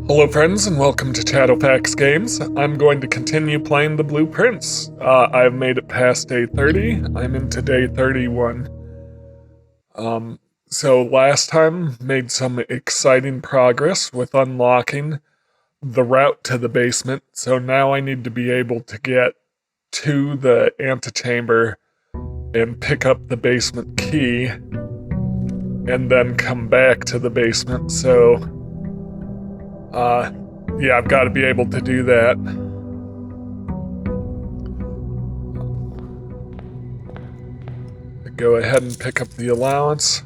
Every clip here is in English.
Hello friends and welcome to Shadowfax Games. I'm going to continue playing the blueprints. I've made it past day 30. I'm into day 31. So last time made some exciting progress with unlocking the route to the basement. So now I need to be able to get to the antechamber and pick up the basement key and then come back to the basement. So yeah, I've got to be able to do that. Go ahead and pick up the allowance.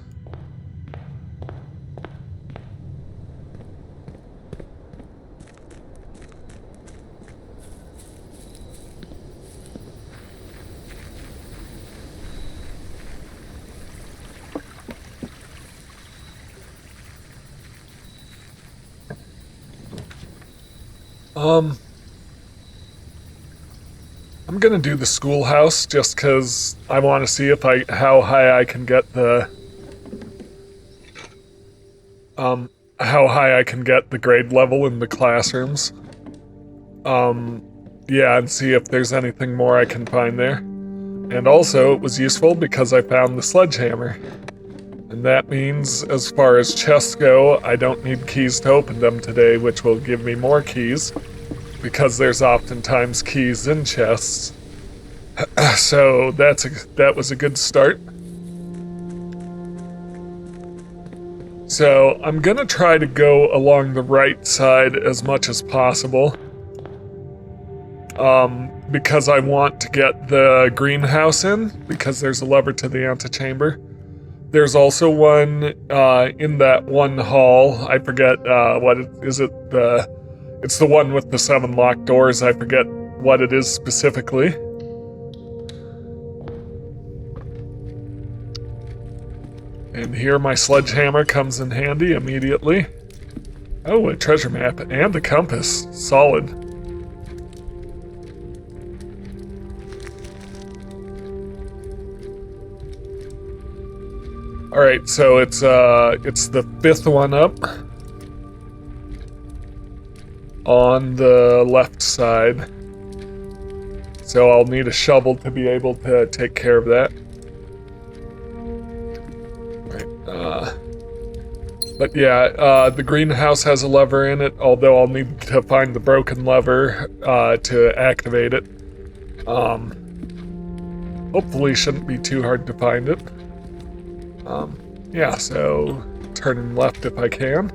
I'm gonna do the schoolhouse just because I want to see how high I can get the grade level in the classrooms. Yeah, and see if there's anything more I can find there. And also, it was useful because I found the sledgehammer. And that means, as far as chests go, I don't need keys to open them today, which will give me more keys, because there's oftentimes keys in chests. So that was a good start. So I'm gonna try to go along the right side as much as possible. Because I want to get the greenhouse in, because there's a lever to the antechamber. There's also one in that one hall. I forget it's the one with the 7 locked doors. I forget what it is specifically. And here my sledgehammer comes in handy immediately. Oh, a treasure map and a compass. Solid. Alright, so it's the 5th one up on the left side. So I'll need a shovel to be able to take care of that. But yeah, the greenhouse has a lever in it, although I'll need to find the broken lever to activate it. Hopefully shouldn't be too hard to find it. Yeah, so turning left if I can.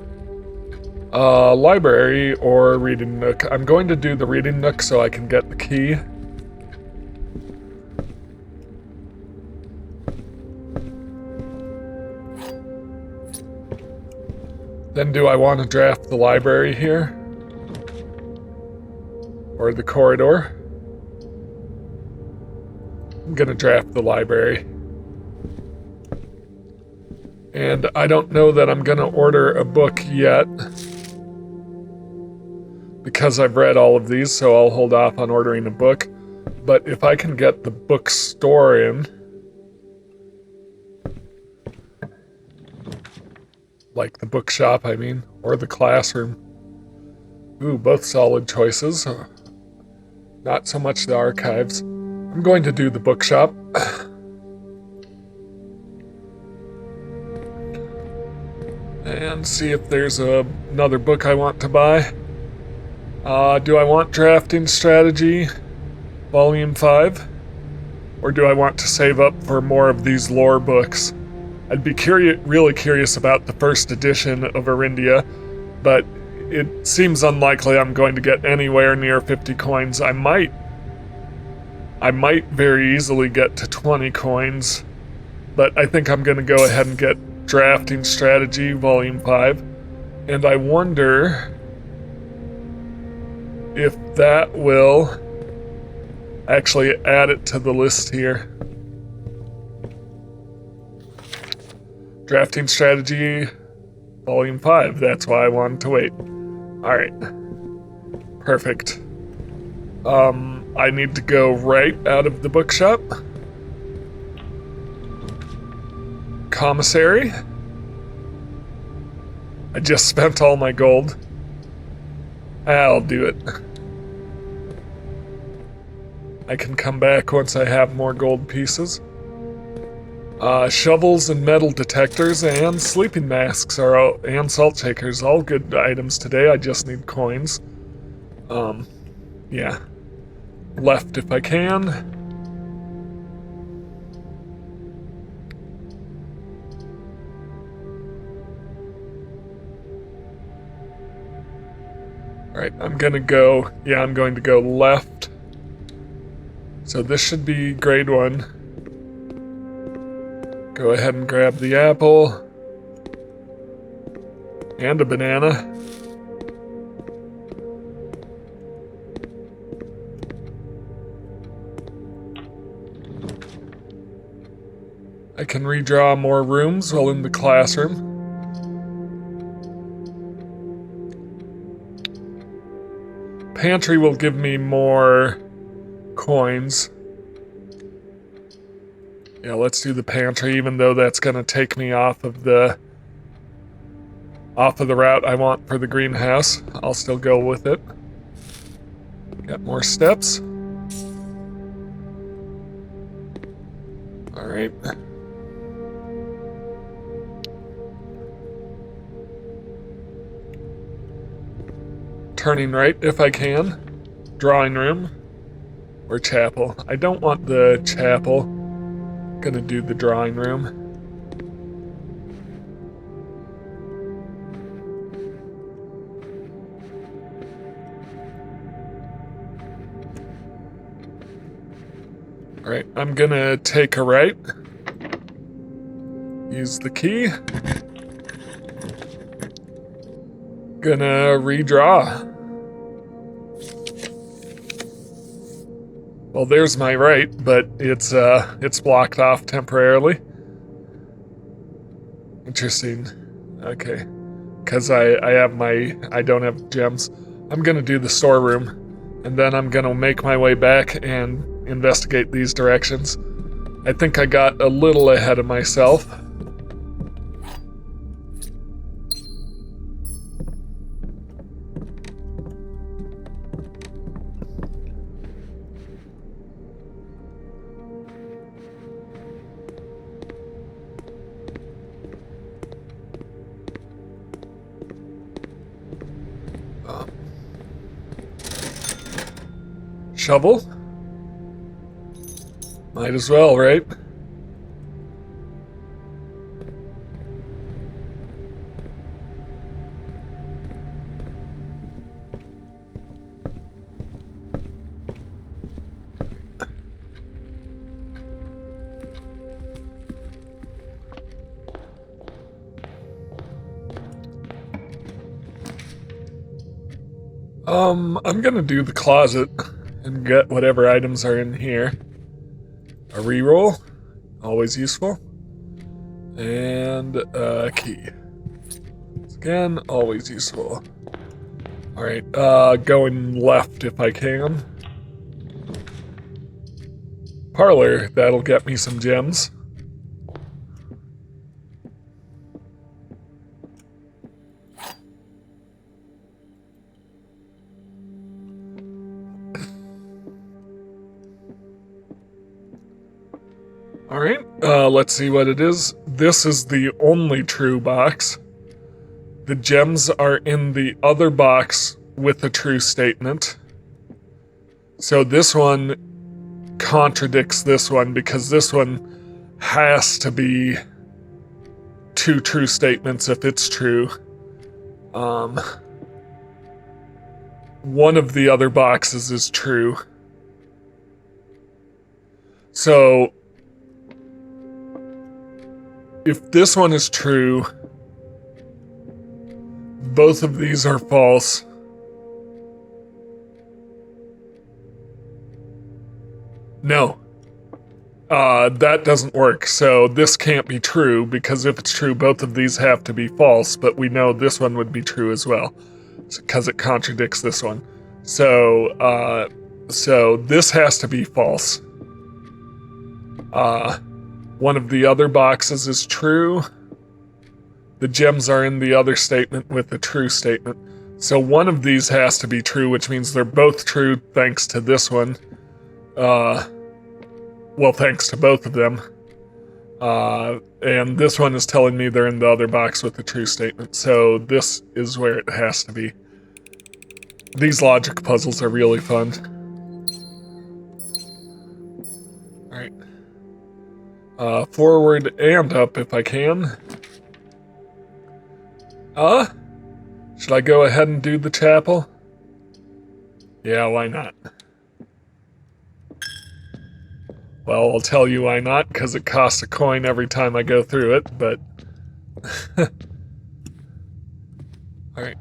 Library or reading nook. I'm going to do the reading nook so I can get the key. Then do I want to draft the library here? Or the corridor? I'm gonna draft the library. And I don't know that I'm gonna order a book yet, because I've read all of these, so I'll hold off on ordering a book. But if I can get the bookstore in, like the bookshop, I mean, or the classroom. Ooh, both solid choices. Not so much the archives. I'm going to do the bookshop. And see if there's another book I want to buy. Do I want Drafting Strategy, Volume 5? Or do I want to save up for more of these lore books? I'd be really curious about the first edition of Arindia, but it seems unlikely I'm going to get anywhere near 50 coins. I might very easily get to 20 coins, but I think I'm going to go ahead and get Drafting Strategy, Volume 5, and I wonder if that will actually add it to the list here. Drafting Strategy, Volume 5, that's why I wanted to wait. Alright. Perfect. I need to go right out of the bookshop. Commissary. I just spent all my gold. I'll do it. I can come back once I have more gold pieces. Shovels and metal detectors and sleeping masks and salt shakers, all good items today. I just need coins. Yeah. Left if I can. Alright, I'm going to go left. So this should be grade 1. Go ahead and grab the apple. And a banana. I can redraw more rooms while in the classroom. Pantry will give me more coins. Yeah, let's do the pantry, even though that's gonna take me off of the route I want for the greenhouse. I'll still go with it. Got more steps. All right. Turning right if I can. Drawing room or chapel. I don't want the chapel. Gonna do the drawing room. All right, I'm gonna take a right. Use the key. Gonna redraw. Well, there's my right, but it's blocked off temporarily. Interesting. Okay. Because I don't have gems. I'm gonna do the storeroom, and then I'm gonna make my way back and investigate these directions. I think I got a little ahead of myself. Shovel? Might as well, right? I'm gonna do the closet and get whatever items are in here. A reroll, always useful. And a key. Again, always useful. Alright, going left if I can. Parlor, that'll get me some gems. Alright, let's see what it is. This is the only true box. The gems are in the other box with a true statement. So this one contradicts this one because this one has to be 2 true statements if it's true. One of the other boxes is true. So if this one is true, both of these are false. No. That doesn't work. So this can't be true because if it's true, both of these have to be false, but we know this one would be true as well because it contradicts this one. So this has to be false. One of the other boxes is true. The gems are in the other statement with the true statement. So one of these has to be true, which means they're both true thanks to this one. Well, thanks to both of them. And this one is telling me they're in the other box with the true statement. So this is where it has to be. These logic puzzles are really fun. Alright. Forward and up if I can. Should I go ahead and do the chapel? Yeah, why not? Well, I'll tell you why not, because it costs a coin every time I go through it, but... Alright.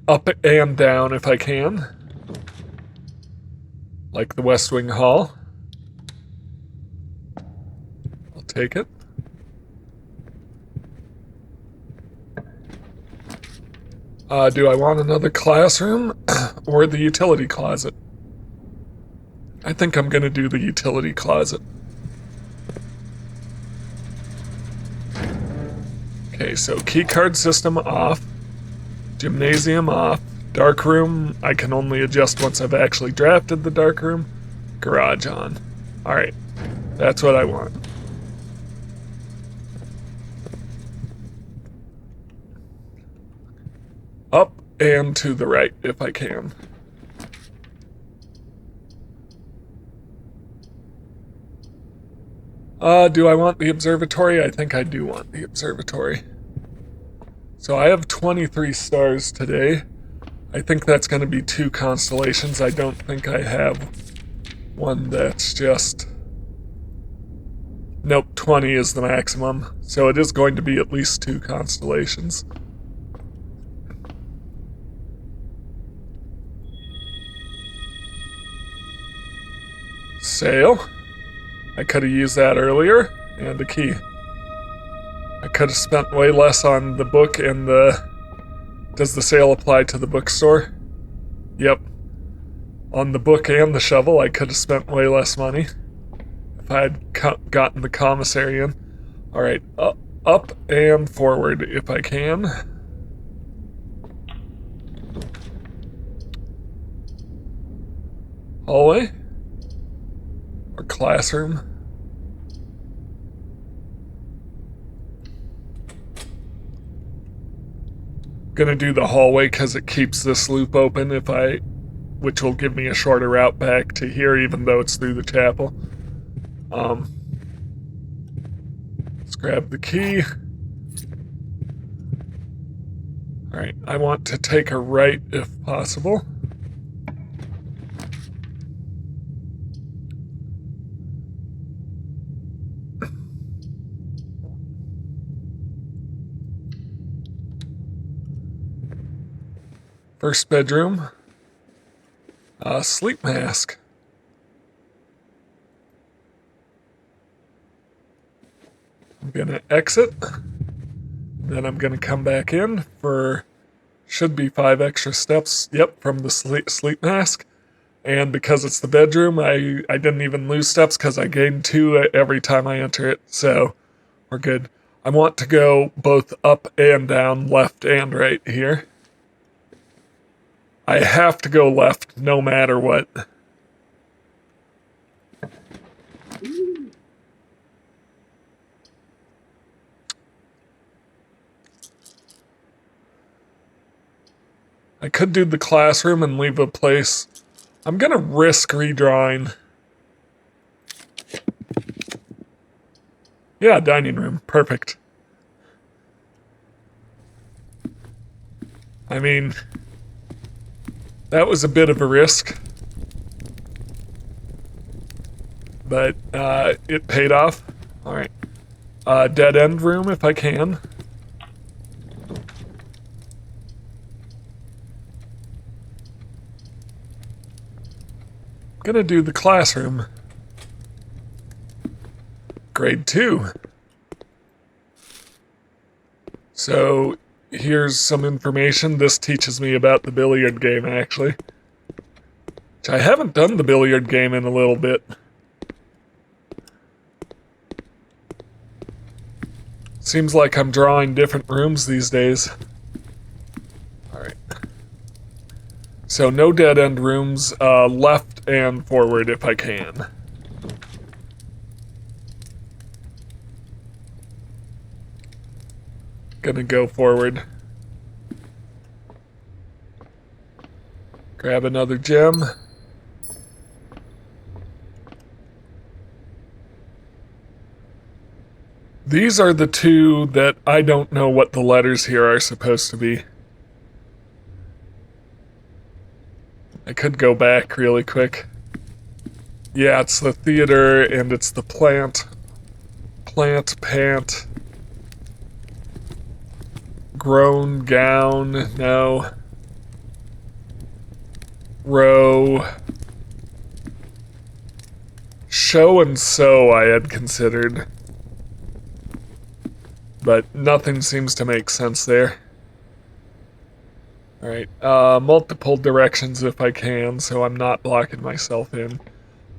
Up and down if I can. Like the West Wing Hall. I'll take it. Do I want another classroom or the utility closet? I think I'm gonna do the utility closet. Okay, so keycard system off, gymnasium off, dark room I can only adjust once I've actually drafted the dark room, garage on. Alright, that's what I want. Up and to the right if I can. Do I want the observatory? I think I do want the observatory. So I have 23 stars today. I think that's going to be 2 constellations. I don't think I have one that's just... Nope, 20 is the maximum. So it is going to be at least 2 constellations. Sale. I could have used that earlier, and a key. I could have spent way less on the book and the... Does the sale apply to the bookstore? Yep. On the book and the shovel, I could have spent way less money if I had gotten the commissary in. Alright, up and forward if I can. Hallway? Or classroom? Gonna do the hallway because it keeps this loop open which will give me a shorter route back to here even though it's through the chapel. Let's grab the key. Alright, I want to take a right if possible. First bedroom. Sleep mask. I'm gonna exit. Then I'm gonna come back in for, should be 5 extra steps. Yep, from the sleep mask. And because it's the bedroom, I didn't even lose steps because I gained 2 every time I enter it. So we're good. I want to go both up and down, left and right here. I have to go left no matter what. I could do the classroom and leave a place. I'm gonna risk redrawing. Yeah, dining room. Perfect. I mean... That was a bit of a risk, but it paid off. All right, dead end room if I can. Gonna do the classroom. Grade 2. So here's some information. This teaches me about the billiard game, actually. Which I haven't done the billiard game in a little bit. Seems like I'm drawing different rooms these days. So no dead-end rooms, left and forward if I can. Gonna go forward. Grab another gem. These are the two that I don't know what the letters here are supposed to be. I could go back really quick. Yeah, it's the theater and it's the plant. Plant, pant. Grown, gown, no. Row. Show and sew I had considered. But nothing seems to make sense there. Alright, multiple directions if I can, so I'm not blocking myself in.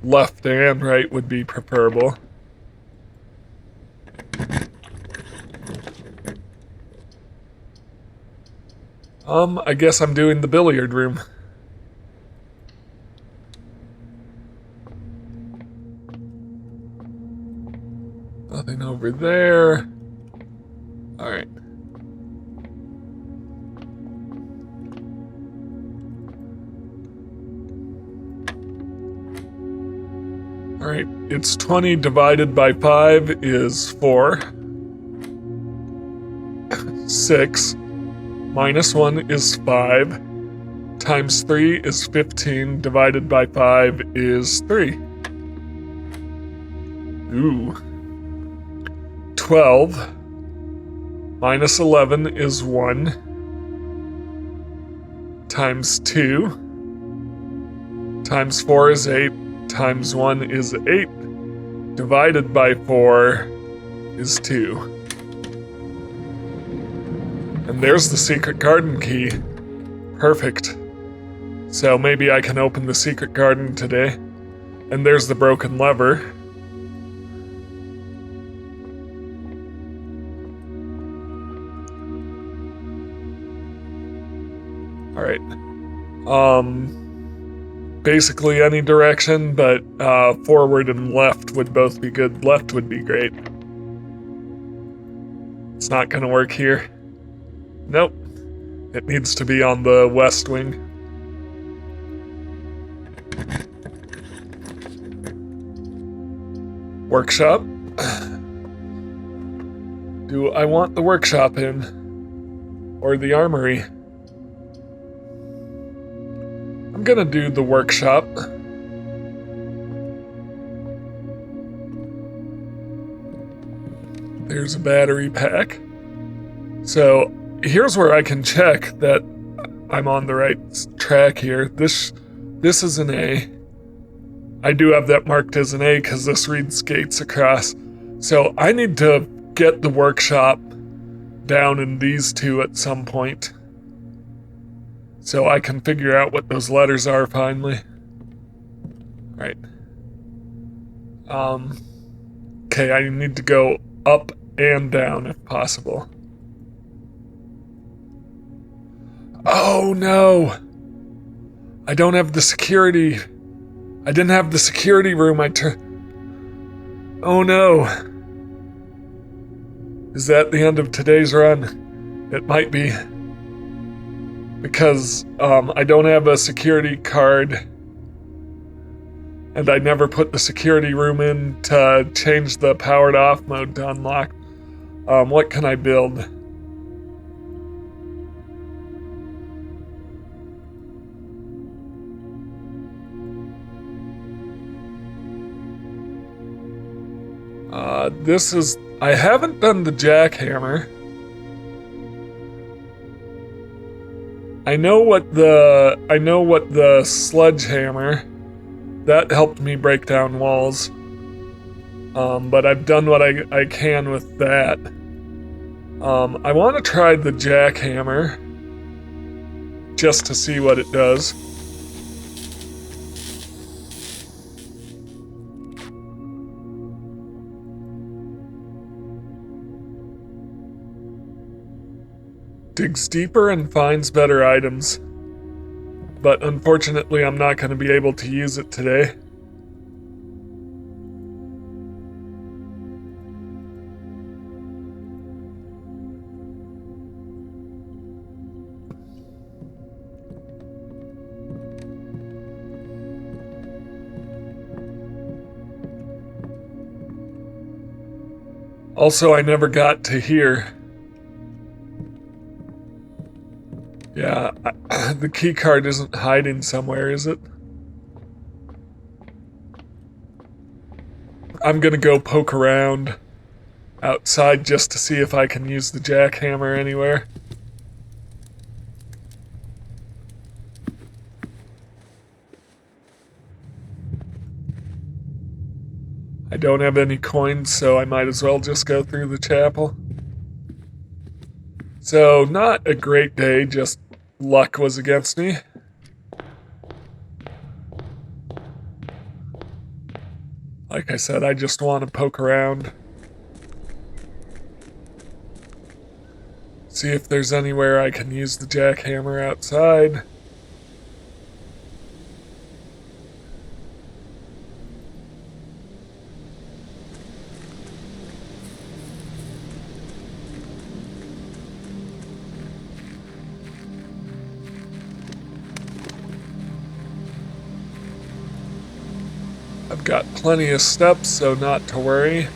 Left and right would be preferable. I guess I'm doing the billiard room. Nothing over there. Alright. Alright, it's 20 divided by 5 is 4. 6. Minus 1 is 5. Times 3 is 15. Divided by 5 is 3. Ooh. 12. Minus 11 is 1. Times 2. Times 4 is 8. Times 1 is 8. Divided by 4 is 2. And there's the secret garden key. Perfect. So maybe I can open the secret garden today. And there's the broken lever. Alright. Basically any direction, but forward and left would both be good. Left would be great. It's not gonna work here. Nope. It needs to be on the west wing. Workshop. Do I want the workshop in? Or the armory? I'm gonna do the workshop. There's a battery pack. So here's where I can check that I'm on the right track here. This is an A. I do have that marked as an A because this reads gates across. So I need to get the workshop down in these two at some point. So I can figure out what those letters are finally. Right. Okay, I need to go up and down if possible. Oh no! I don't have the security. I didn't have the security room. Oh no. Is that the end of today's run? It might be. Because I don't have a security card. And I never put the security room in to change the powered off mode to unlock. What can I build? I haven't done the jackhammer. I know what the sledgehammer, that helped me break down walls. But I've done what I can with that. I want to try the jackhammer, just to see what it does. Digs deeper and finds better items. but unfortunately I'm not going to be able to use it today. Also, I never got to hear. Yeah, the key card isn't hiding somewhere, is it? I'm gonna go poke around outside just to see if I can use the jackhammer anywhere. I don't have any coins, so I might as well just go through the chapel. So, not a great day, just luck was against me. Like I said, I just want to poke around. See if there's anywhere I can use the jackhammer outside. I've got plenty of steps, so not to worry.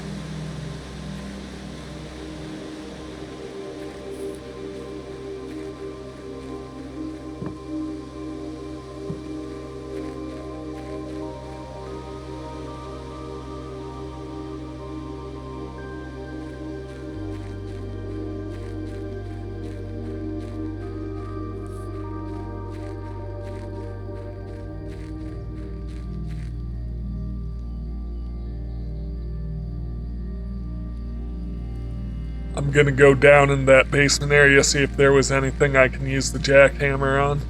I'm gonna go down in that basement area, see if there was anything I can use the jackhammer on.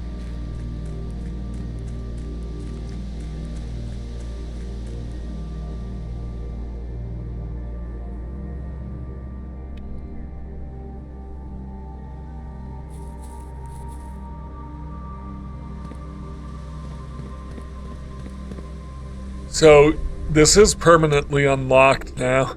So, this is permanently unlocked now.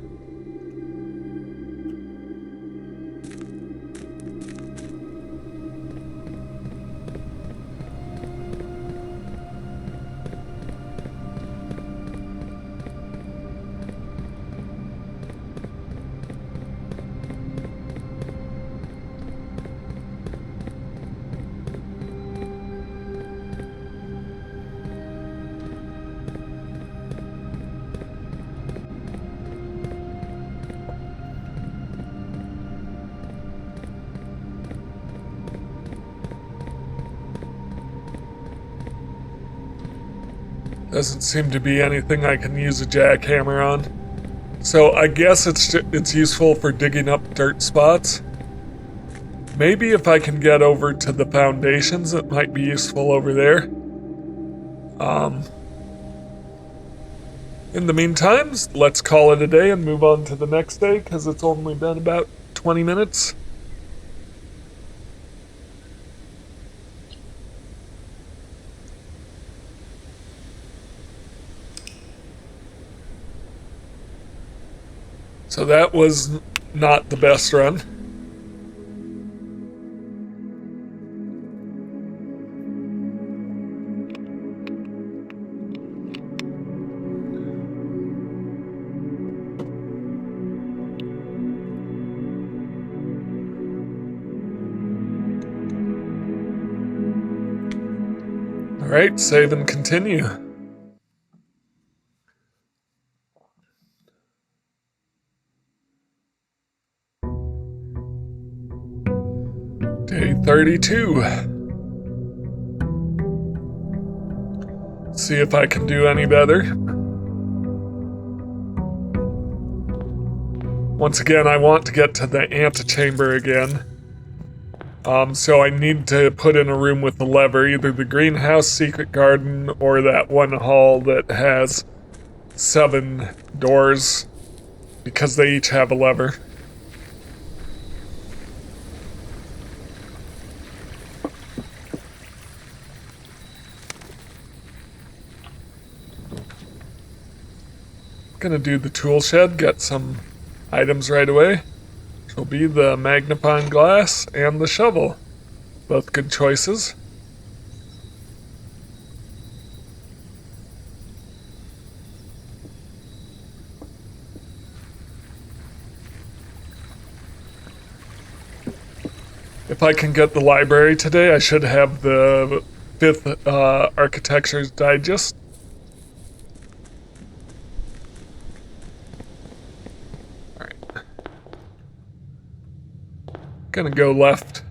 Doesn't seem to be anything I can use a jackhammer on. So I guess it's useful for digging up dirt spots. Maybe if I can get over to the foundations, it might be useful over there. In the meantime, let's call it a day and move on to the next day, because it's only been about 20 minutes. So that was not the best run. All right, save and continue. Day 32. See if I can do any better. Once again, I want to get to the antechamber again. So I need to put in a room with a lever, either the greenhouse, secret garden, or that one hall that has 7 doors, because they each have a lever. Gonna do the tool shed, get some items right away. Which will be the magnifying glass and the shovel. Both good choices. If I can get the library today, I should have the 5th Architecture's Digest. Alright. Gonna go left.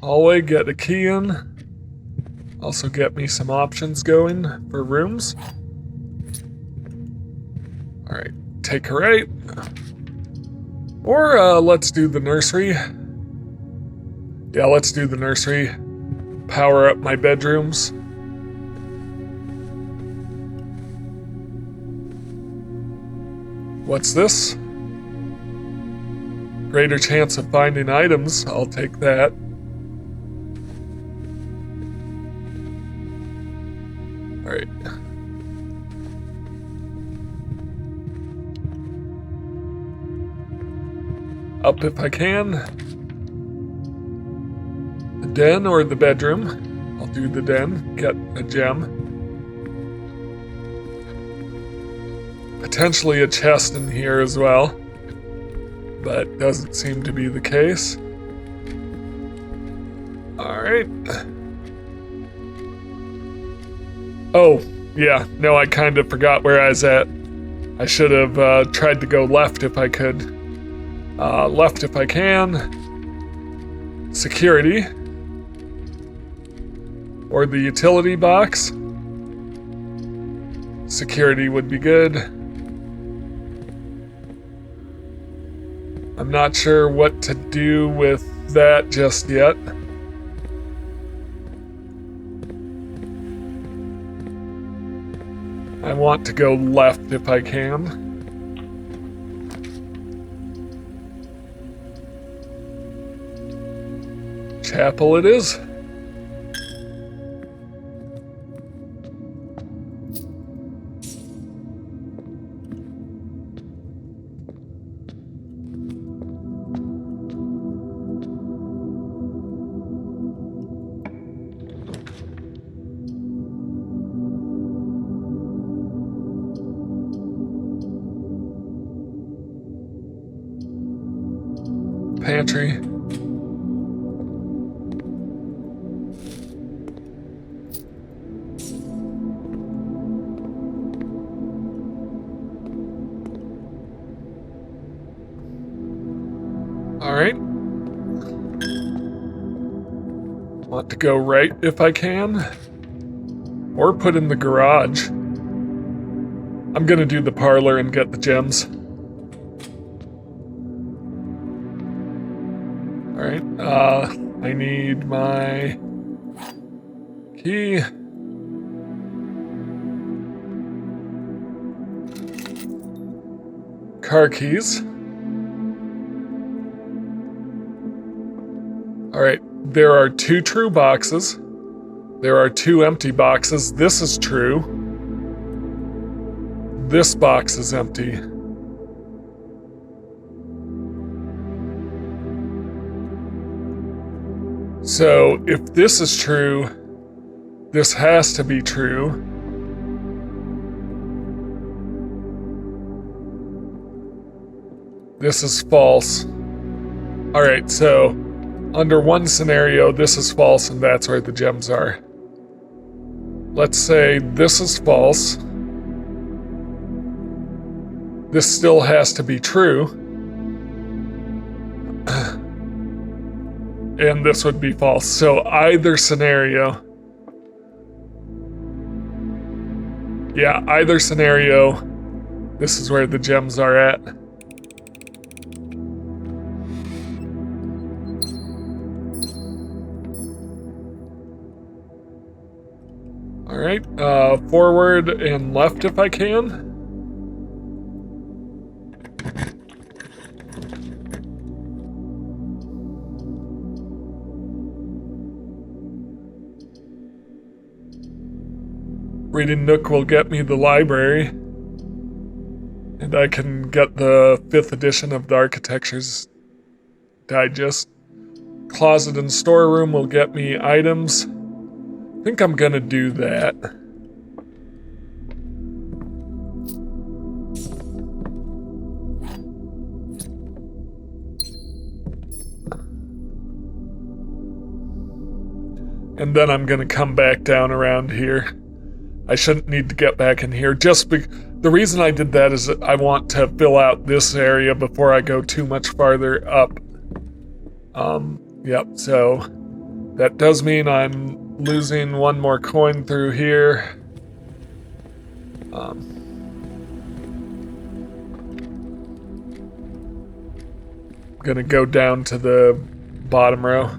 Hallway, get a key in. Also get me some options going for rooms. Alright, take a right. Or let's do the nursery. Yeah, let's do the nursery. Power up my bedrooms. What's this? Greater chance of finding items. I'll take that. Alright. Up if I can. The den or the bedroom. I'll do the den. Get a gem. Potentially a chest in here as well. But doesn't seem to be the case. Alright. Oh, yeah. No, I kind of forgot where I was at. I should have tried to go left if I could. Left if I can. Security. Or the utility box. Security would be good. I'm not sure what to do with that just yet. I want to go left if I can. Chapel it is. Pantry. Alright. Want to go right if I can. Or put in the garage. I'm gonna do the parlor and get the gems. Alright, I need my key. Car keys. Alright, there are 2 true boxes. There are 2 empty boxes. This is true. This box is empty. So, if this is true, this has to be true. This is false. Alright, so under one scenario, this is false and that's where the gems are. Let's say this is false. This still has to be true. And this would be false. So either scenario. Yeah, either scenario, this is where the gems are at. Alright, forward and left if I can. Reading nook will get me the library. And I can get the 5th edition of the Architecture's Digest. Closet and storeroom will get me items. I think I'm gonna do that. And then I'm gonna come back down around here. I shouldn't need to get back in here. The reason I did that is that I want to fill out this area before I go too much farther up. Yep, so that does mean I'm losing one more coin through here. I'm gonna go down to the bottom row.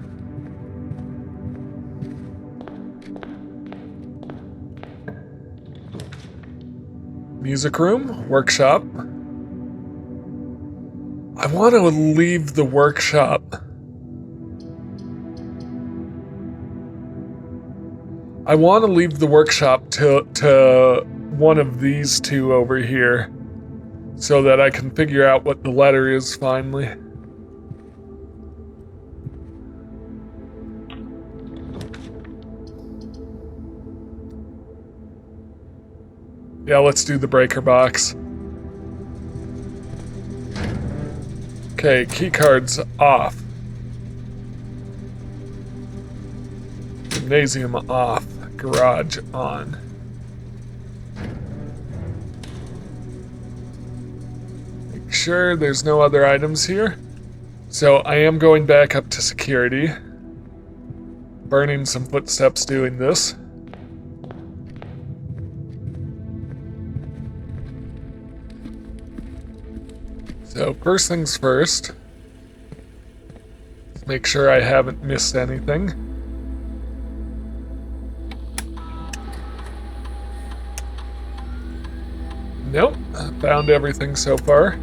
Music room, workshop. I want to leave the workshop. I want to leave the workshop to one of these two over here so that I can figure out what the letter is finally. Yeah, let's do the breaker box. Okay, keycards off. Gymnasium off. Garage on. Make sure there's no other items here. So I am going back up to security. Burning some footsteps doing this. So first things first, let's make sure I haven't missed anything. Nope, found everything so far.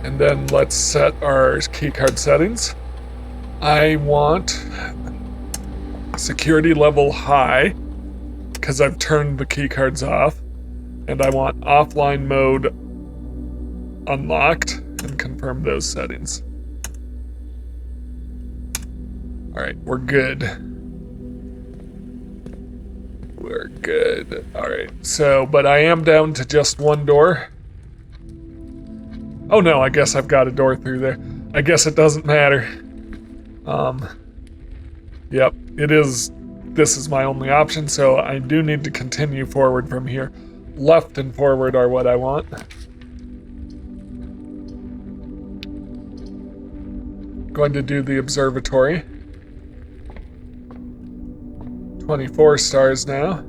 And then let's set our keycard settings. I want security level high, because I've turned the keycards off. And I want offline mode unlocked, and confirm those settings. Alright, we're good. We're good. Alright, so, but I am down to just one door. Oh no, I guess I've got a door through there. I guess it doesn't matter. Yep, this is my only option, so I do need to continue forward from here. Left and forward are what I want. Going to do the observatory. 24 stars now.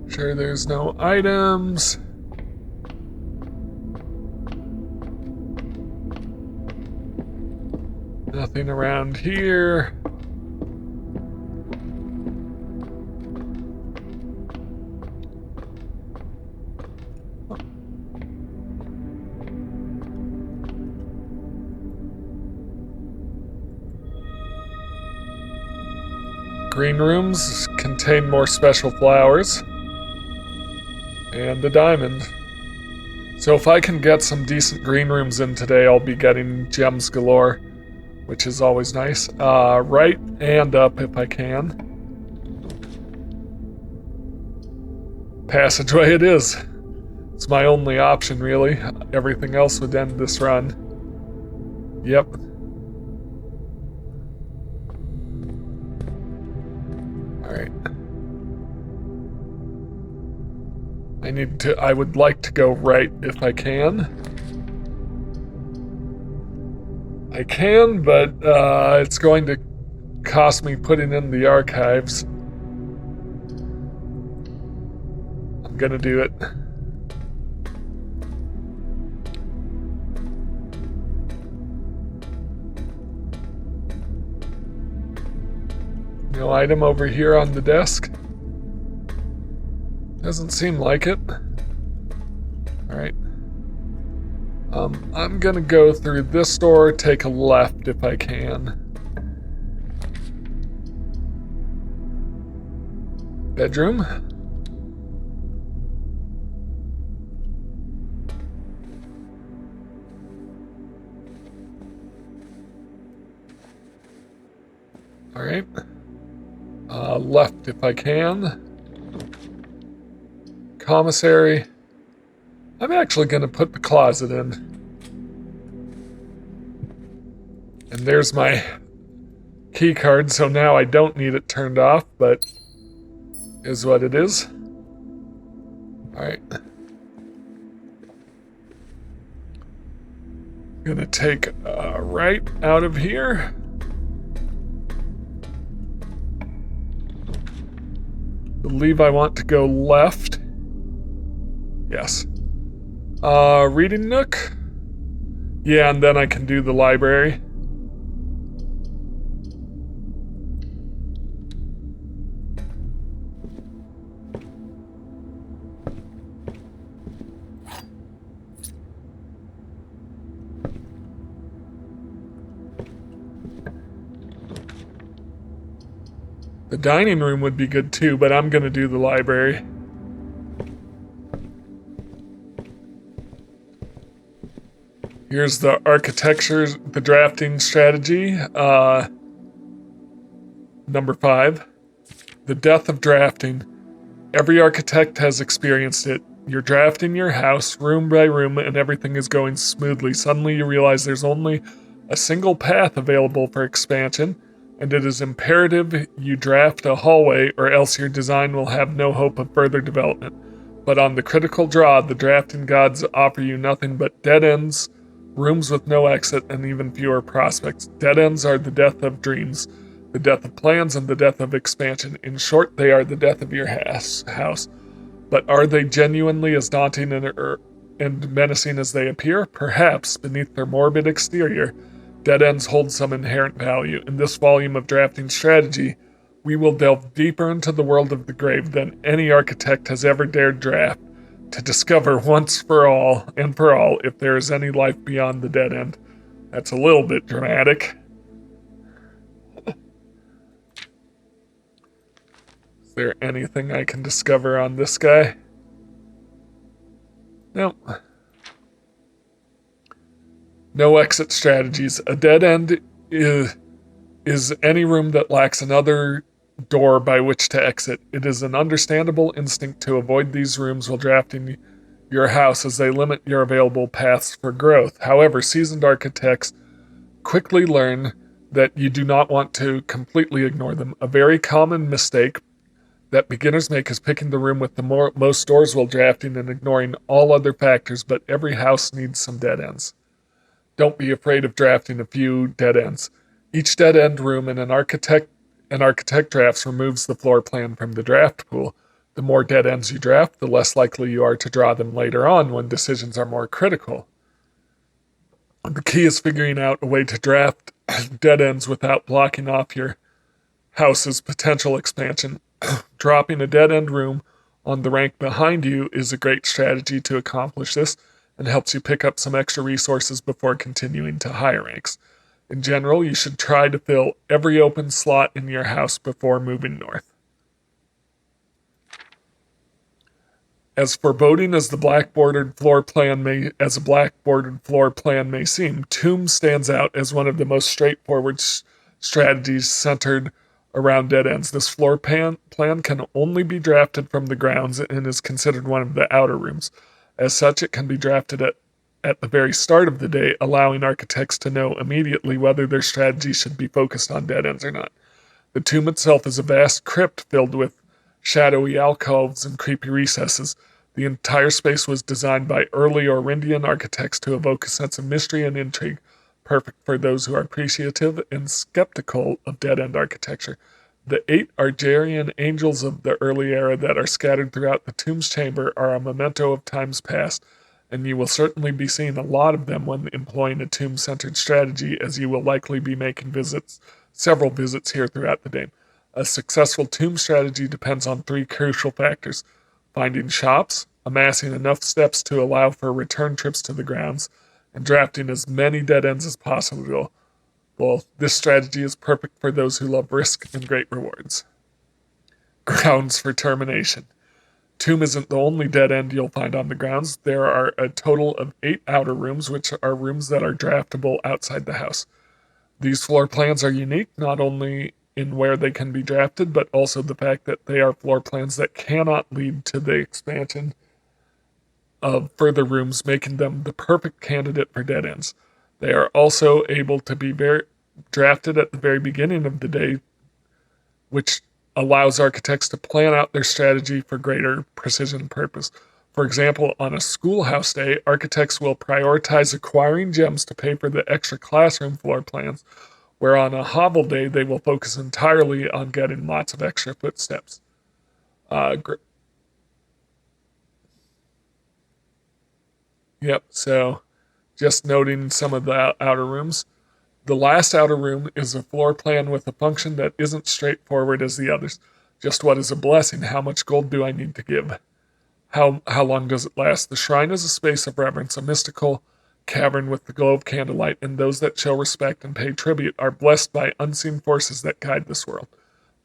Sure there's no items. Nothing around here. Green rooms contain more special flowers. And the diamond. So if I can get some decent green rooms in today, I'll be getting gems galore, which is always nice. Right and up if I can. Passageway it is. It's my only option, really. Everything else would end this run. Yep. Alright. I would like to go right if I can. I can, but it's going to cost me putting in the archives. I'm gonna do it. No item over here on the desk? Doesn't seem like it. Alright. I'm gonna go through this door, take a left if I can. bedroom. All right. Left if I can. Commissary. I'm actually going to put the closet in. And there's my key card, so now I don't need it turned off, but is what it is. Alright. Gonna take a right out of here. Believe I want to go left. Yes. Reading nook? Yeah, and then I can do the library. The dining room would be good too, but I'm gonna do the library. Here's the architecture, the drafting strategy. Number 5. The death of drafting. Every architect has experienced it. You're drafting your house room by room and everything is going smoothly. Suddenly you realize there's only a single path available for expansion, and it is imperative you draft a hallway or else your design will have no hope of further development. But on the critical draw, the drafting gods offer you nothing but dead ends, rooms with no exit, and even fewer prospects. Dead ends are the death of dreams, the death of plans, and the death of expansion. In short, they are the death of your house. But are they genuinely as daunting and menacing as they appear? Perhaps, beneath their morbid exterior, dead ends hold some inherent value. In this volume of drafting strategy, we will delve deeper into the world of the grave than any architect has ever dared draft, to discover once for all if there is any life beyond the dead end. That's a little bit dramatic. Is there anything I can discover on this guy? Nope. No exit strategies. A dead end is any room that lacks another door by which to exit. It is an understandable instinct to avoid these rooms while drafting your house, as they limit your available paths for growth. However, seasoned architects quickly learn that you do not want to completely ignore them. A very common mistake that beginners make is picking the room with the most doors while drafting and ignoring all other factors, but every house needs some dead ends. Don't be afraid of drafting a few dead ends. Each dead end room in an architect drafts removes the floor plan from the draft pool. The more dead ends you draft, the less likely you are to draw them later on when decisions are more critical. The key is figuring out a way to draft dead ends without blocking off your house's potential expansion. Dropping a dead end room on the rank behind you is a great strategy to accomplish this, and helps you pick up some extra resources before continuing to higher ranks. In general, you should try to fill every open slot in your house before moving north. As foreboding as a black bordered floor plan may seem, Tomb stands out as one of the most straightforward strategies centered around dead ends. This floor plan can only be drafted from the grounds and is considered one of the outer rooms. As such, it can be drafted at the very start of the day, allowing architects to know immediately whether their strategy should be focused on dead ends or not. The tomb itself is a vast crypt filled with shadowy alcoves and creepy recesses. The entire space was designed by early Orindian architects to evoke a sense of mystery and intrigue, perfect for those who are appreciative and skeptical of dead-end architecture. The 8 Argerian angels of the early era that are scattered throughout the tomb's chamber are a memento of times past, and you will certainly be seeing a lot of them when employing a tomb-centered strategy, as you will likely be making several visits here throughout the day. A successful tomb strategy depends on 3 crucial factors: finding shops, amassing enough steps to allow for return trips to the grounds, and drafting as many dead ends as possible. Well, this strategy is perfect for those who love risk and great rewards. Grounds for termination. Tomb isn't the only dead end you'll find on the grounds. There are a total of 8 outer rooms, which are rooms that are draftable outside the house. These floor plans are unique, not only in where they can be drafted, but also the fact that they are floor plans that cannot lead to the expansion of further rooms, making them the perfect candidate for dead ends. They are also able to be drafted at the very beginning of the day, which allows architects to plan out their strategy for greater precision and purpose. For example, on a schoolhouse day, architects will prioritize acquiring gems to pay for the extra classroom floor plans, where on a hovel day, they will focus entirely on getting lots of extra footsteps. Yep, so just noting some of the outer rooms. The last outer room is a floor plan with a function that isn't straightforward as the others. Just what is a blessing? How much gold do I need to give? How long does it last? The shrine is a space of reverence, a mystical cavern with the glow of candlelight, and those that show respect and pay tribute are blessed by unseen forces that guide this world.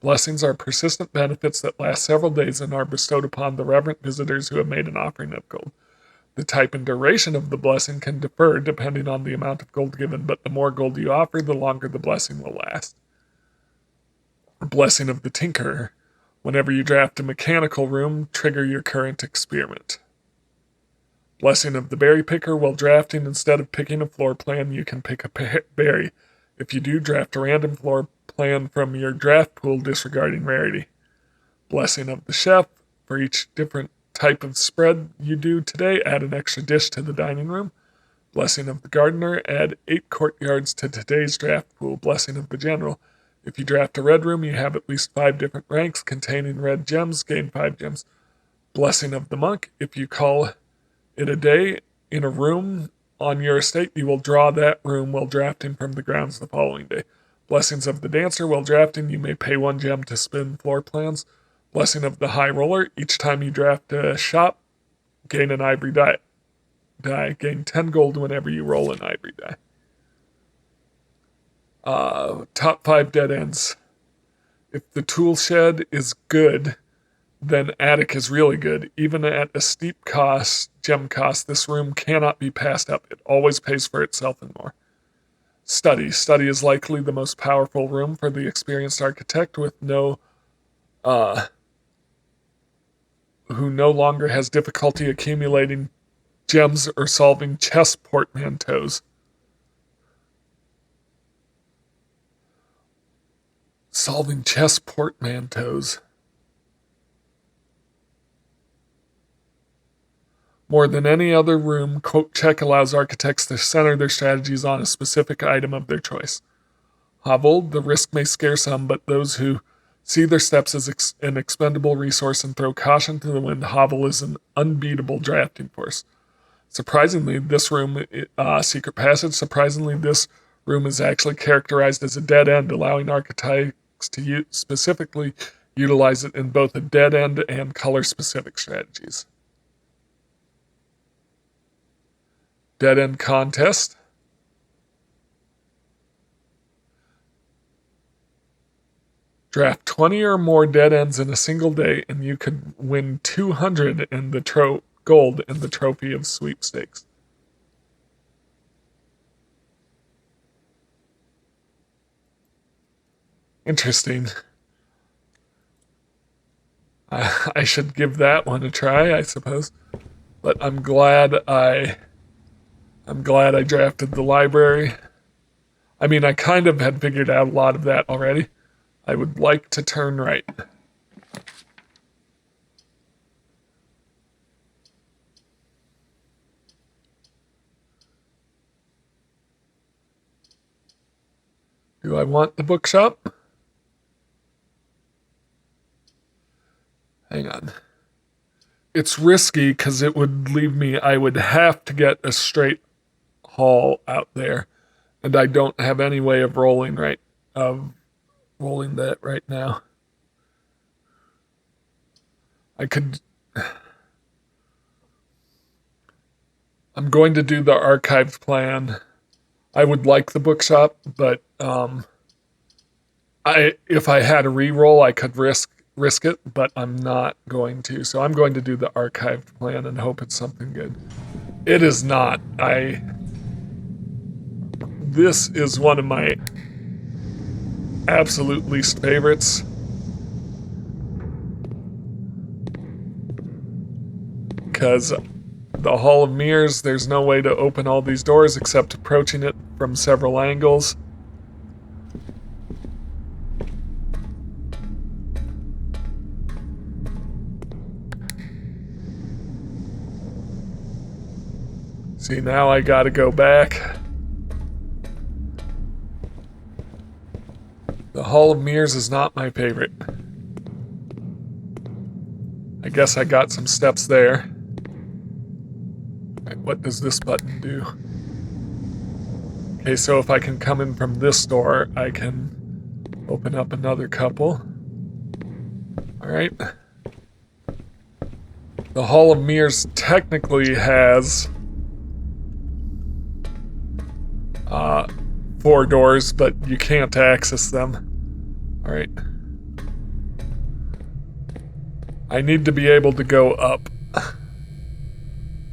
Blessings are persistent benefits that last several days and are bestowed upon the reverent visitors who have made an offering of gold. The type and duration of the blessing can differ depending on the amount of gold given, but the more gold you offer, the longer the blessing will last. Blessing of the Tinkerer. Whenever you draft a mechanical room, trigger your current experiment. Blessing of the Berry Picker. While drafting, instead of picking a floor plan, you can pick a berry. If you do, draft a random floor plan from your draft pool, disregarding rarity. Blessing of the Chef. For each different type of spread you do today, add an extra dish to the dining room. Blessing of the Gardener. Add 8 courtyards to today's draft pool. Blessing of the General. If you draft a red room, you have at least 5 different ranks containing red gems, gain 5 gems. Blessing of the Monk. If you call it a day in a room on your estate, you will draw that room while drafting from the grounds the following day. Blessings of the Dancer. While drafting, you may pay 1 gem to spin floor plans. Blessing of the High Roller. Each time you draft a shop, gain an ivory die. Gain 10 gold whenever you roll an ivory die. Top 5 dead ends. If the tool shed is good, then attic is really good. Even at a steep gem cost, this room cannot be passed up. It always pays for itself and more. Study. Study is likely the most powerful room for the experienced architect who no longer has difficulty accumulating gems or solving chess portmanteaus. Solving chess portmanteaus. More than any other room, quote check allows architects to center their strategies on a specific item of their choice. Hovel, the risk may scare some, but those who see their steps as an expendable resource and throw caution to the wind, Hovel is an unbeatable drafting force. Surprisingly, this room, Secret Passage, this room is actually characterized as a dead end, allowing architects to specifically utilize it in both a dead end and color-specific strategies. Dead end contest. Draft 20 or more dead ends in a single day, and you could win 200 in the gold in the trophy of sweepstakes. Interesting. I should give that one a try, I suppose. But I'm glad I drafted the library. I mean, I kind of had figured out a lot of that already. I would like to turn right. Do I want the bookshop? Hang on. It's risky because it would leave me, I would have to get a straight haul out there. And I don't have any way of rolling that right now. I'm going to do the archived plan. I would like the bookshop, but if I had a re-roll, I could risk risk it, but I'm not going to. So I'm going to do the archived plan and hope it's something good. It is not. This is one of my absolute least favorites. Because the Hall of Mirrors, there's no way to open all these doors except approaching it from several angles. See, now I gotta go back. The Hall of Mirrors is not my favorite. I guess I got some steps there. Right, what does this button do? Okay, so if I can come in from this door, I can open up another couple. Alright. The Hall of Mirrors technically has 4 doors, but you can't access them. Alright. I need to be able to go up.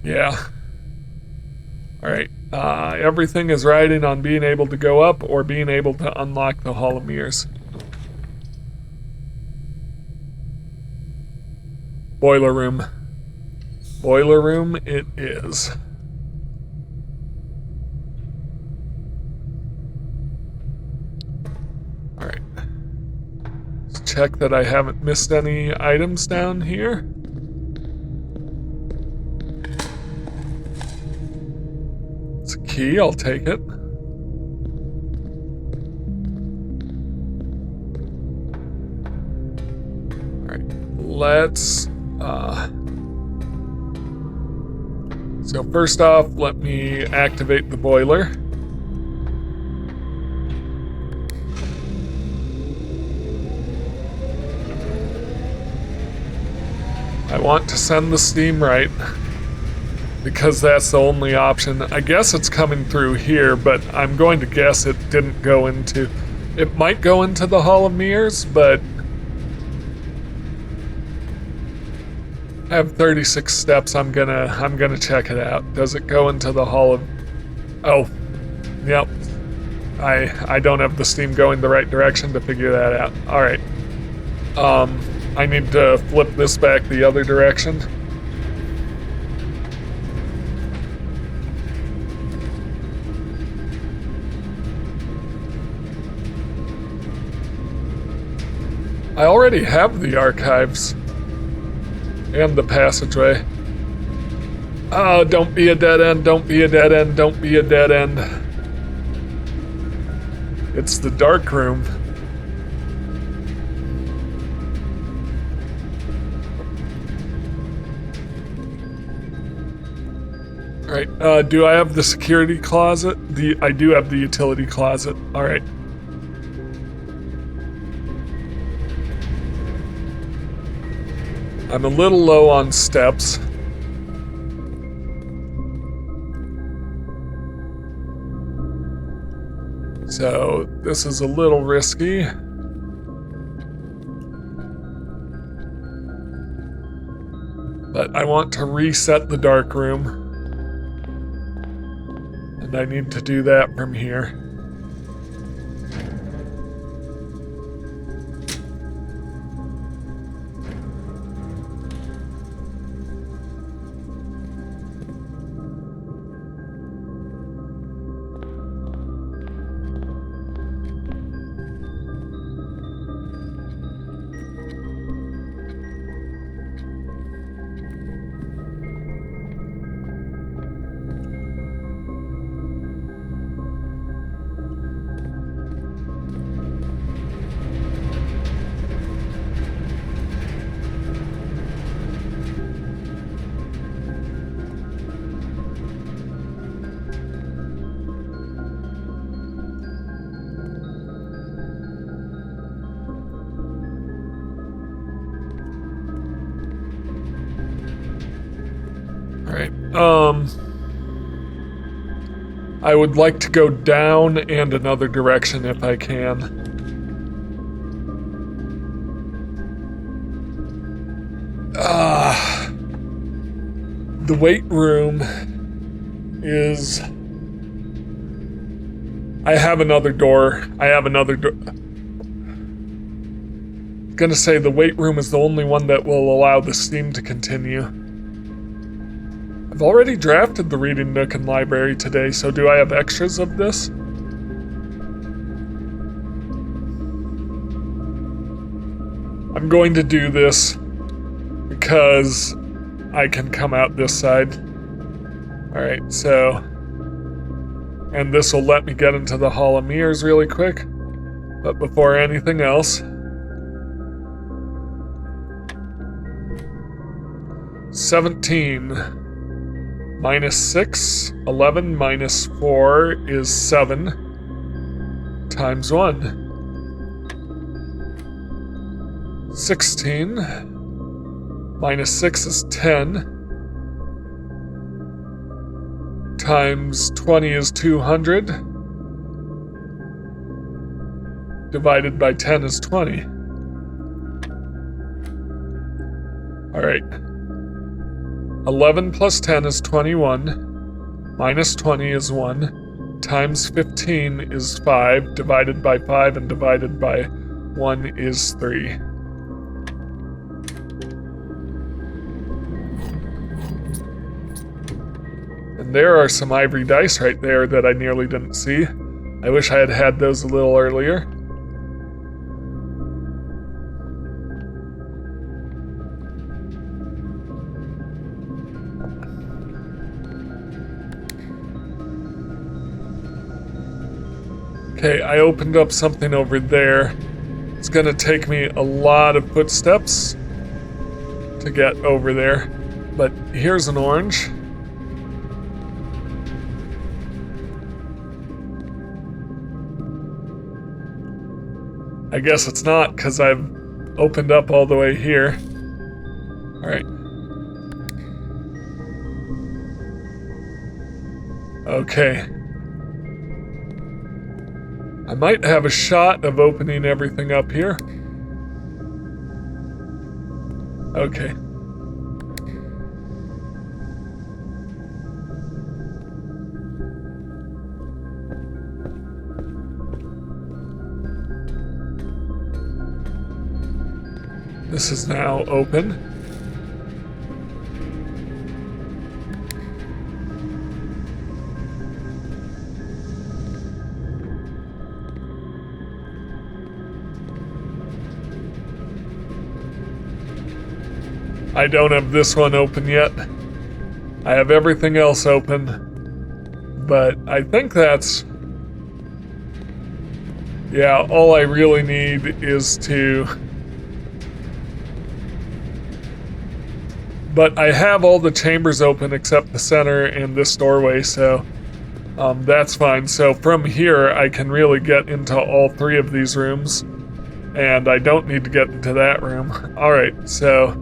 Yeah. Alright. Everything is riding on being able to go up or being able to unlock the Hall of Mirrors. Boiler room. Boiler room it is. Alright. Let's check that I haven't missed any items down here. It's a key, I'll take it. Alright, let's so first off, let me activate the boiler. I want to send the steam right, because that's the only option. I guess it's coming through here, but I'm going to guess it didn't go into... It might go into the Hall of Mirrors, but... I have 36 steps. I'm gonna check it out. Does it go into the Hall of... Oh, yep. I don't have the steam going the right direction to figure that out. All right. I need to flip this back the other direction. I already have the archives. And the passageway. Oh, don't be a dead end, don't be a dead end, don't be a dead end. It's the dark room. Alright, do I have the security closet? I do have the utility closet. Alright. I'm a little low on steps. So this is a little risky. But I want to reset the dark room. And I need to do that from here. I would like to go down and another direction if I can. The weight room is... I have another door. Gonna say the weight room is the only one that will allow the steam to continue. I've already drafted the reading nook and library today, so do I have extras of this? I'm going to do this because I can come out this side. Alright, so... And this will let me get into the Hall of Mirrors really quick. But before anything else... 17 minus 6, 11 minus 4 is 7 times 1. 16 minus 6 is 10 times 20 is 200 divided by 10 is 20. Alright. 11 plus 10 is 21, minus 20 is 1, times 15 is 5, divided by 5 and divided by 1 is 3. And there are some ivory dice right there that I nearly didn't see. I wish I had had those a little earlier. Okay, I opened up something over there. It's gonna take me a lot of footsteps to get over there. But here's an orange. I guess it's not, because I've opened up all the way here. Alright. Okay. I might have a shot of opening everything up here. Okay. This is now open. I don't have this one open yet. I have everything else open. But I think that's... Yeah, all I really need is to... But I have all the chambers open except the center and this doorway, so that's fine. So from here, I can really get into all three of these rooms, and I don't need to get into that room. All right, so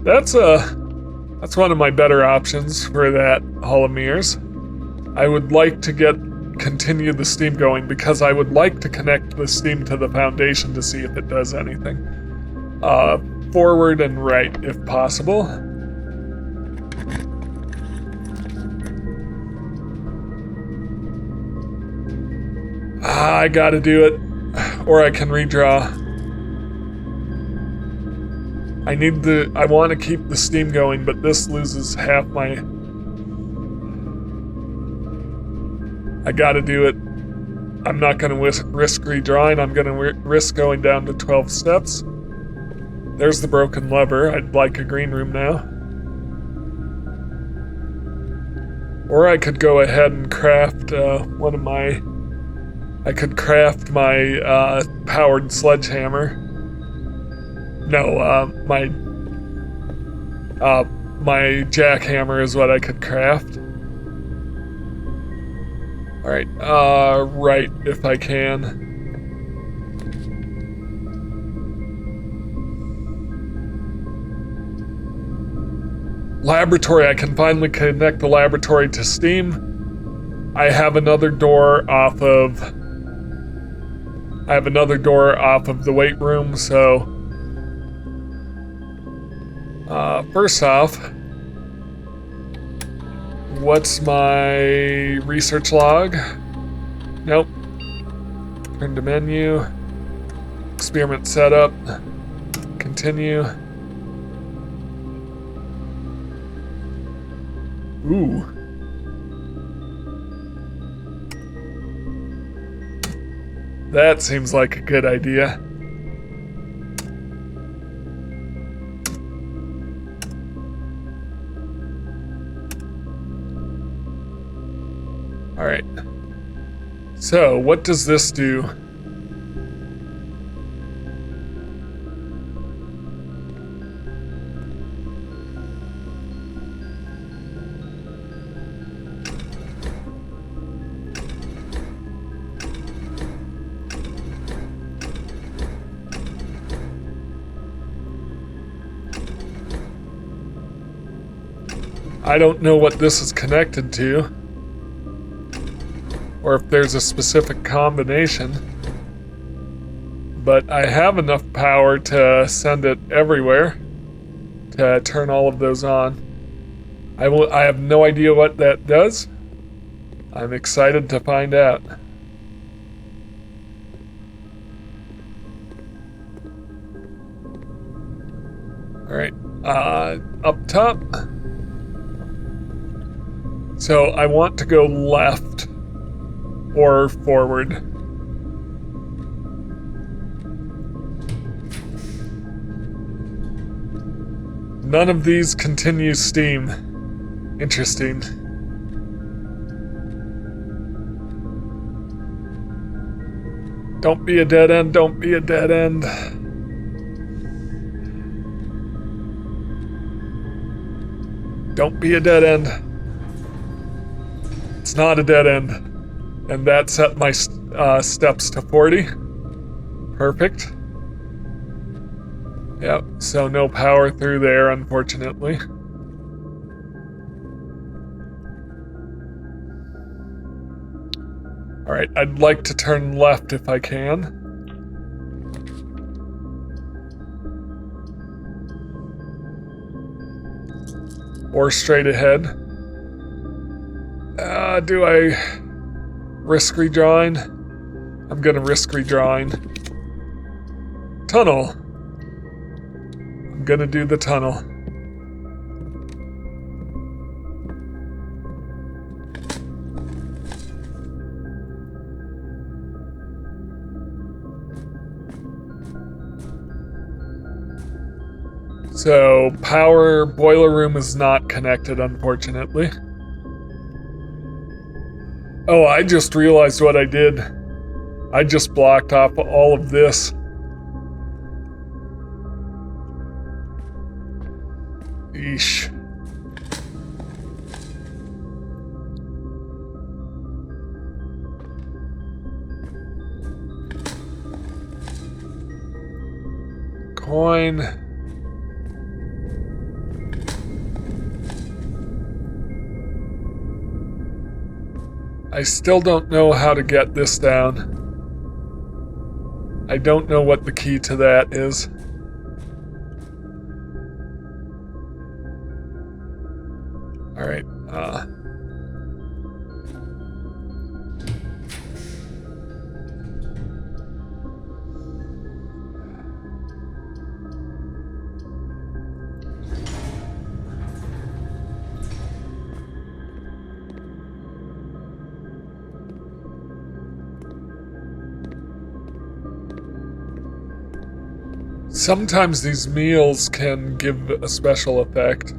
that's one of my better options for that Hall of Mirrors. I would like to continue the steam going because I would like to connect the steam to the foundation to see if it does anything. Forward and right if possible. I gotta do it, or I can redraw. I want to keep the steam going, but this loses half my... I gotta do it. I'm not gonna risk redrawing, I'm gonna risk going down to 12 steps. There's the broken lever. I'd like a green room now. Or I could go ahead and craft I could craft my powered sledgehammer. No, my jackhammer is what I could craft. Alright, right if I can. Laboratory, I can finally connect the laboratory to steam. I have another door off of the weight room, so first off, What's my research log? Nope. Turn to menu. Experiment setup. Continue. Ooh. That seems like a good idea. All right. So, what does this do? I don't know what this is connected to, or if there's a specific combination, but I have enough power to send it everywhere to turn all of those on. I have no idea what that does. I'm excited to find out. All right, up top. So I want to go left or forward. None of these continue steam. Interesting. Don't be a dead end, don't be a dead end. Don't be a dead end. It's not a dead end. And that set my steps to 40. Perfect. Yep, so no power through there, unfortunately. All right, I'd like to turn left if I can. Or straight ahead. Do I risk redrawing? I'm gonna risk redrawing. Tunnel. I'm gonna do the tunnel. So, power boiler room is not connected, unfortunately. Oh, I just realized what I did. I just blocked off all of this. Eesh. Coin. I still don't know how to get this down. I don't know what the key to that is. All right. Sometimes these meals can give a special effect.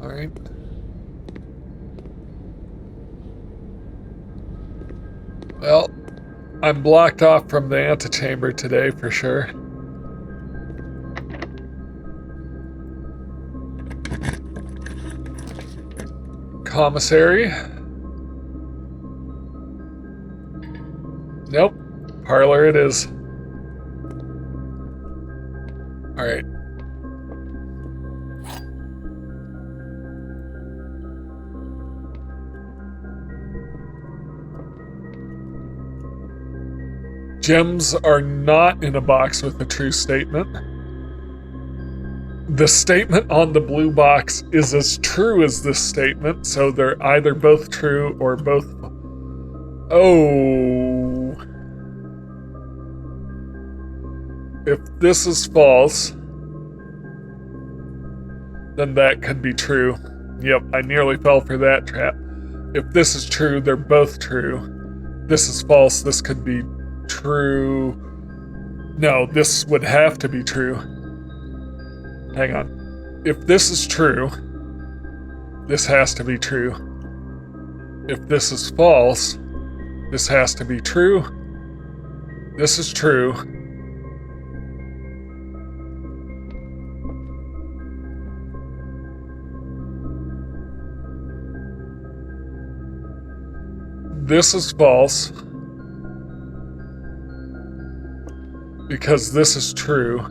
All right. Well, I'm blocked off from the antechamber today for sure. Commissary. Nope. Parlor it is. All right. Gems are not in a box with a true statement. The statement on the blue box is as true as this statement, so they're either both true or both... Oh... If this is false, then that could be true. Yep, I nearly fell for that trap. If this is true, they're both true. This is false, this could be true. No, this would have to be true. Hang on. If this is true, this has to be true. If this is false, this has to be true. This is true. This is false. Because this is true.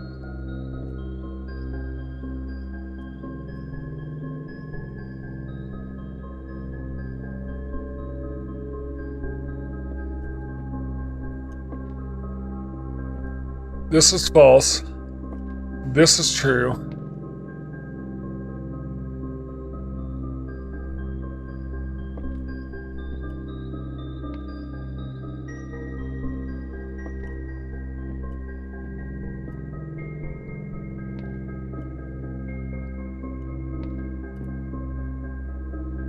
This is false. This is true.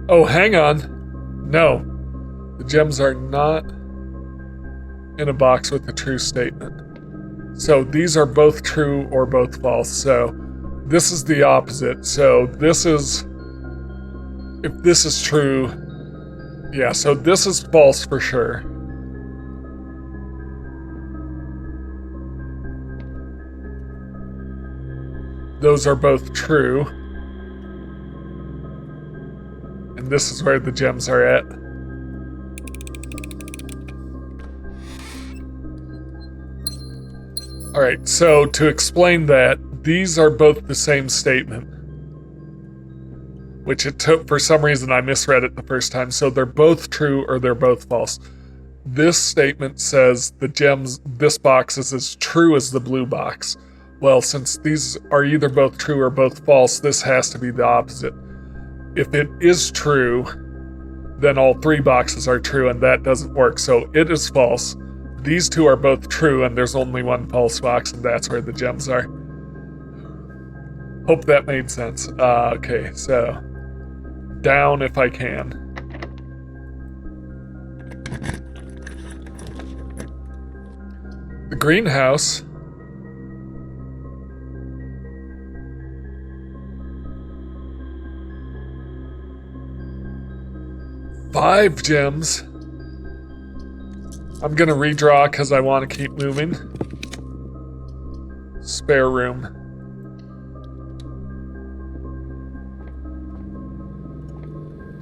Oh, hang on. No. The gems are not in a box with a true statement. So these are both true or both false. So this is the opposite. So this is... If this is true... Yeah, so this is false for sure. Those are both true. And this is where the gems are at. Alright, so to explain that, these are both the same statement. Which it took, for some reason I misread it the first time, so they're both true or they're both false. This statement says the gems, this box is as true as the blue box. Well, since these are either both true or both false, this has to be the opposite. If it is true, then all three boxes are true, and that doesn't work, so it is false. These two are both true, and there's only one false box, and that's where the gems are. Hope that made sense. Okay, so down if I can. The greenhouse. Five gems. I'm gonna redraw because I want to keep moving. Spare room.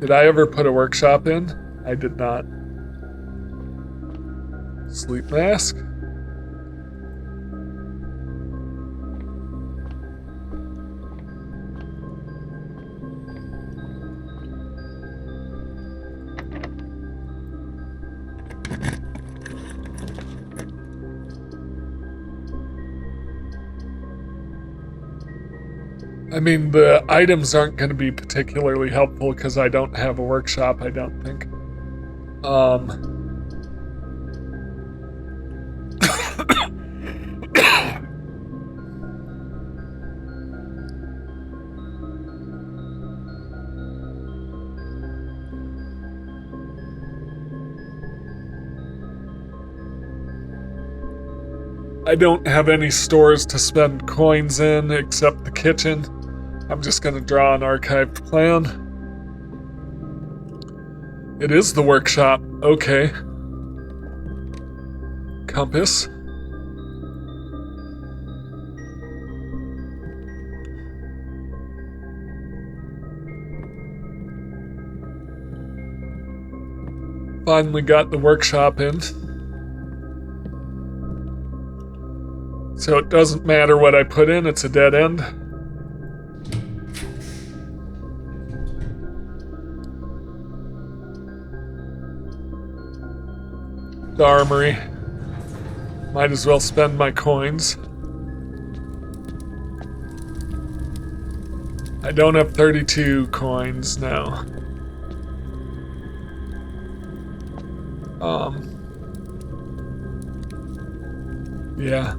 Did I ever put a workshop in? I did not. Sleep mask. I mean, the items aren't going to be particularly helpful because I don't have a workshop, I don't think. I don't have any stores to spend coins in except the kitchen. I'm just gonna draw an archived plan. It is the workshop. Okay. Compass. Finally got the workshop in. So it doesn't matter what I put in, it's a dead end. The armory. Might as well spend my coins. I don't have 32 coins now. Yeah.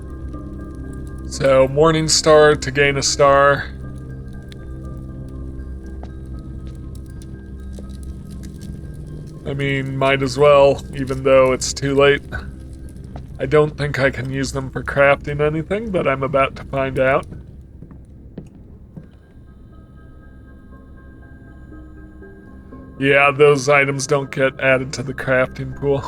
So, Morning Star to gain a star. I mean, might as well, even though it's too late. I don't think I can use them for crafting anything, but I'm about to find out. Yeah, those items don't get added to the crafting pool.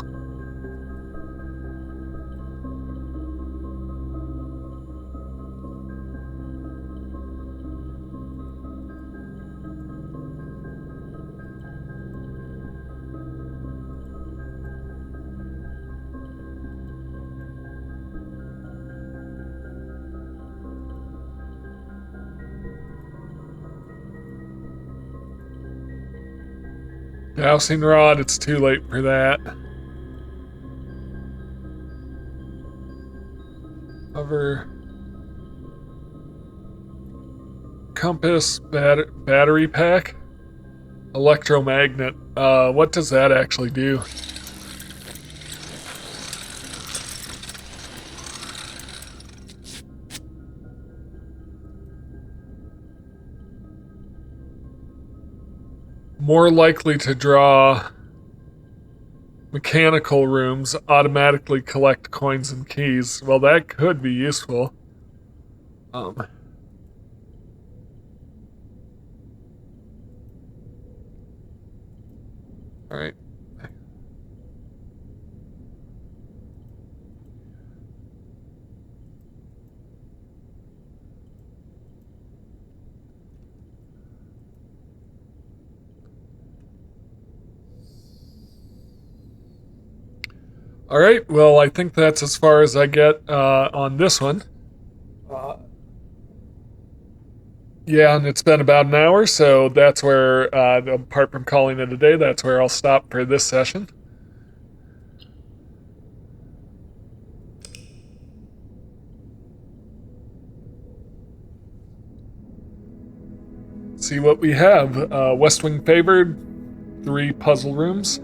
Dowsing rod, it's too late for that. Hover. Compass, battery pack. Electromagnet. What does that actually do? More likely to draw mechanical rooms, automatically collect coins and keys. Well, that could be useful. All right. All right, well, I think that's as far as I get on this one. Yeah, and it's been about an hour, so that's where, apart from calling it a day, that's where I'll stop for this session. See what we have. West Wing Favored, 3 puzzle rooms.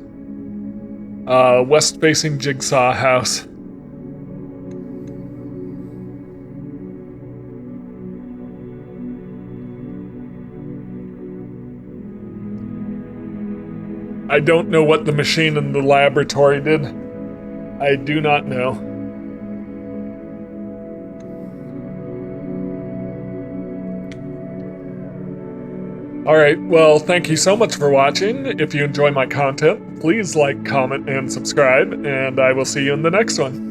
West-facing Jigsaw House. I don't know what the machine in the laboratory did. I do not know. Alright, well, thank you so much for watching. If you enjoy my content, please like, comment, and subscribe, and I will see you in the next one.